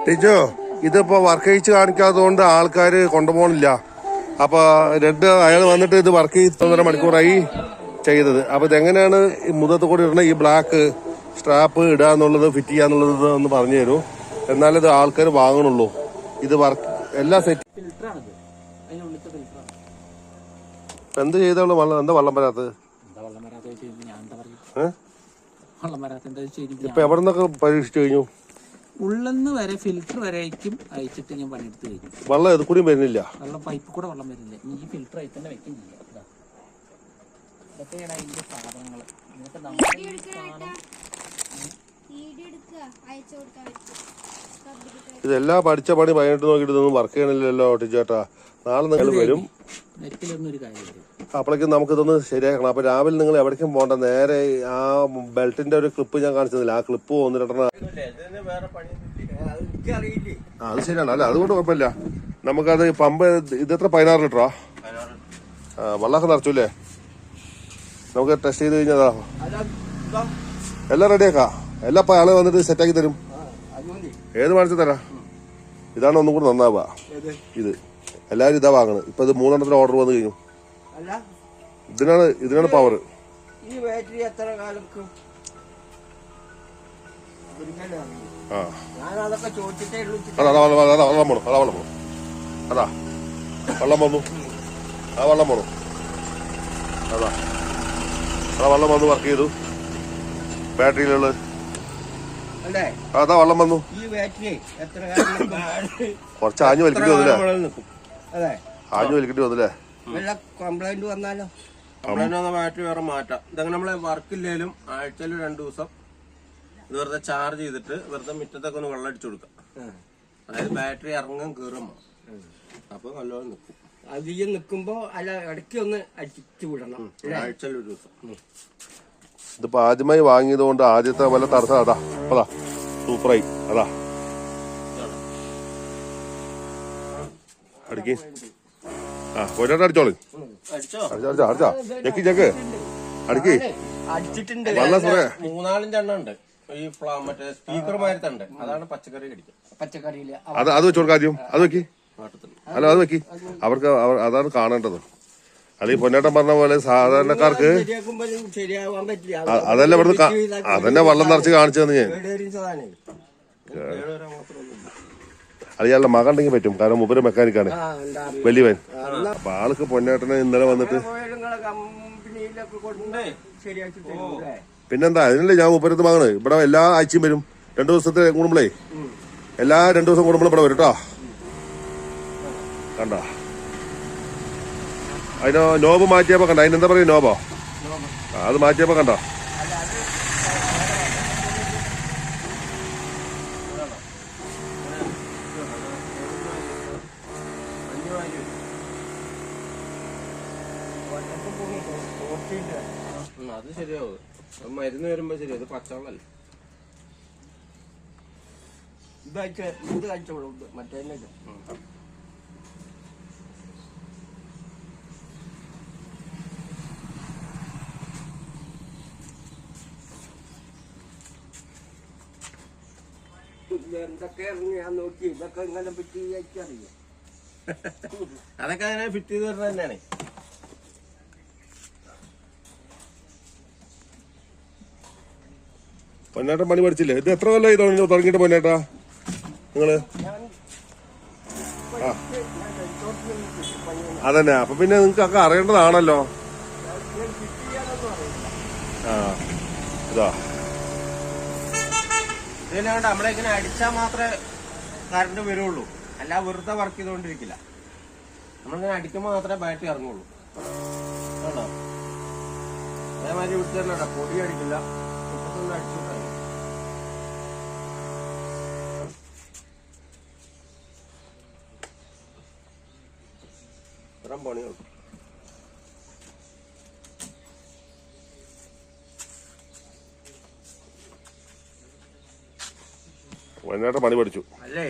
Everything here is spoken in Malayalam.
ടീച്ചോ ഇതിപ്പോ വർക്ക് ചെയ്യിച്ച് കാണിക്കാത്തതുകൊണ്ട് ആൾക്കാര് കൊണ്ടുപോകണില്ല. അപ്പൊ അയാൾ വന്നിട്ട് ഇത് വർക്ക് ചെയ്ത് 1.5 മണിക്കൂറായി ചെയ്തത്. അപ്പൊ ഇതെങ്ങനെയാണ് ഈ മുഖത്ത് കൂടി ഇടുന്ന ഈ ബ്ലാക്ക് സ്ട്രാപ്പ് ഇടുക എന്നുള്ളത്, ഫിറ്റ് ചെയ്യാന്നുള്ളത് ഒന്ന് പറഞ്ഞു തരൂ. എന്നാലേ ഇത് ആൾക്കാർ വാങ്ങണുള്ളൂ. ഇത് വർക്ക് എല്ലാ സെറ്റ് എന്ത് ചെയ്തോളൂ. എന്താ വെള്ളം വരാത്തത്? ഇപ്പൊ എവിടെ നിന്നൊക്കെ പരീക്ഷിച്ചു കഴിഞ്ഞു? ഉള്ളെന്ന് വരെ ഫിൽറ്റർ വരെ അയച്ചിട്ട് ഞാൻ പണിയെടുത്ത് കഴിഞ്ഞു. വെള്ളം ഇത് കൂടി വരുന്നില്ല. വെള്ളം പൈപ്പ് കൂടെ വെള്ളം വരുന്നില്ല. ഈ ഫിൽറ്റർ ആയി തന്നെ വെക്കുന്നില്ല. ഇതൊക്കെയാണ് അതിന്റെ സാധനങ്ങൾ. ഇതെല്ലാം പഠിച്ച പണി 18 നോക്കിയിട്ട് ഇതൊന്നും വർക്ക് ചെയ്യണില്ലല്ലോ ടീച്ചേട്ടാ. നാളെ നിങ്ങൾ വരും. അപ്പോഴേക്കും നമുക്കിതൊന്ന് ശരിയാക്കണം. അപ്പൊ രാവിലെ നിങ്ങൾ എവിടേക്കും പോകണ്ട, നേരെ ആ ബെൽറ്റിന്റെ ഒരു ക്ലിപ്പ് ഞാൻ കാണിച്ചതില്ല, ആ ക്ലിപ്പ് 1-2 അത് ശരിയാണ്. അല്ല അതുകൊണ്ട് കുഴപ്പമില്ല. നമുക്കത് പമ്പ് ഇതെത്ര 16 ലിറ്ററാ വെള്ളമൊക്കെ നിറച്ചൂല്ലേ? നമുക്ക് ടെസ്റ്റ് ചെയ്ത് കഴിഞ്ഞതാ എല്ലാം റെഡിയാക്കാം. എല്ലാം ഇപ്പൊ ആള് വന്നിട്ട് സെറ്റാക്കി തരും. ഏത് വാങ്ങിച്ചു തരാം? ഇതാണ് ഒന്നും കൂടി നന്നാവുക. ഇത് എല്ലാരും ഇതാ വാങ്ങണം. ഇപ്പൊ ഇത് 3 എണ്ണത്തിന് ഓർഡർ വന്നു കഴിഞ്ഞു. ഇതിനാണ് പവർ. വെള്ളം പോണു. അതാ വെള്ളം വന്നു. ആ വെള്ളം പോണു. അതാ വെള്ളം വന്നു. വർക്ക് ചെയ്തു. ബാറ്ററിയിലുള്ള അതാ വെള്ളം വന്നു. കുറച്ച് ആഞ്ഞു വലിക്കേണ്ടി വന്നില്ലേ? ആഞ്ഞു വലിക്കേണ്ടി വന്നില്ലേ? കംപ്ലൈന്റ് വന്നാലോ? കംപ്ലൈന്റ് വന്നാൽ ബാറ്ററി വേറെ മാറ്റാം. ഇതങ്ങനെ നമ്മളെ വർക്കില്ലേലും ആഴ്ചയിൽ 2 ദിവസം ഇത് വെറുതെ ചാർജ് ചെയ്തിട്ട് വെറുതെ മുറ്റത്തൊക്കെ ഒന്ന് വെള്ളം അടിച്ചു കൊടുക്കാം. അതായത് ബാറ്ററി ഇറങ്ങാൻ കയറുമ്പോ അപ്പൊ നല്ലോണം നിൽക്കും. അധികം നിൽക്കുമ്പോ അല്ല ഇടയ്ക്ക് ഒന്ന് അടിച്ചു വിടണം. ആഴ്ചയിൽ 1 ദിവസം. ഇതിപ്പോ ആദ്യമായി വാങ്ങിയത് കൊണ്ട് ആദ്യത്തെ വല്ല തടസ്സം അതാ സൂപ്പറായി. അതാ അടിക്ക്. അടിച്ചോളൂ. ചെക്ക് അടിക്ക്. വെള്ളം 3-4 എണ്ണം ഉണ്ട്. ഈ മറ്റേ സ്പീക്കർ മാരത്തുണ്ട്. അതാണ് പച്ചക്കറി പച്ചക്കറിയില് അത് വെച്ച് കൊടുക്കാം. ആദ്യം അത് വെക്കി. അല്ല അത് വെക്കി. അവർക്ക് അതാണ് കാണേണ്ടത്. അല്ലെങ്കിൽ പൊന്നേട്ടൻ പറഞ്ഞ പോലെ സാധാരണക്കാർക്ക് അതല്ല ഇവിടുന്ന് അതന്നെ വെള്ളം നിറച്ച് കാണിച്ചു തന്നെ ഞാൻ. അത് ഇയാളുടെ മകൻ ഉണ്ടെങ്കിൽ പറ്റും. കാരണം മുപ്പര് മെക്കാനിക്കാണ്, വലിയവൻ. അപ്പൊ ആൾക്ക് പൊന്നേട്ടനെ ഇന്നലെ വന്നിട്ട് പിന്നെന്താ അതിനല്ലേ ഞാൻ മുപ്പരത്ത് മകണ്. ഇവിടെ എല്ലാ ആഴ്ചയും വരും. 2 ദിവസത്തെ കൂടുമ്പോളേ എല്ലാ 2 ദിവസം കൂടുമ്പോഴും ഇവിടെ വരും കേട്ടോ. കണ്ട അതിന് നോബ് മാറ്റിയപ്പോ കണ്ട. അതിനെന്താ പറയുക? നോബോ അത് മാറ്റിയപ്പോ കണ്ടോ? അത് ശരിയാവും. മരുന്ന് വരുമ്പോ ശരിയാ. ഇത് പച്ചവെള്ളല്ലേ? ഇത് കഴിച്ചോളൂ. മറ്റേ എന്തൊക്കെ ഞാൻ നോക്കി. ഇതൊക്കെ ഇങ്ങനെ ഫിറ്റ് ചെയ്യാറില്ല. അതൊക്കെ അങ്ങനെ ഫിറ്റ് ചെയ്ത് വരുന്നത് തന്നെയാണ്. പൊന്നേട്ടൻ പണി പഠിച്ചില്ലേ? ഇത് എത്ര കൊല്ലമായി തുടങ്ങിയിട്ട് പൊന്നേട്ടാ നിങ്ങള്? അതന്നെ. അപ്പൊ പിന്നെ നിങ്ങൾക്കൊക്കെ അറിയേണ്ടതാണല്ലോ. ഇതാ ഇതിലാണ്ട് നമ്മളിങ്ങനെ അടിച്ചാൽ മാത്രമേ കറണ്ട് വരുള്ളൂ. അല്ല വെറുതെ വർക്ക് ചെയ്തുകൊണ്ടിരിക്കില്ല. നമ്മളിങ്ങനെ അടിക്കുമ്പോൾ മാത്രമേ ബാറ്ററി ഇറങ്ങുള്ളൂ. കേട്ടോ? അതേമാതിരി വിട്ടു തരണ പൊടി അടിക്കില്ല. മുപ്പത്തൊന്നും അടിച്ചു വിട്ടാൽ ഇത്രയും പണിയുള്ളൂ. പൊന്നേട്ടൻ പണി പഠിച്ചു അല്ലേ?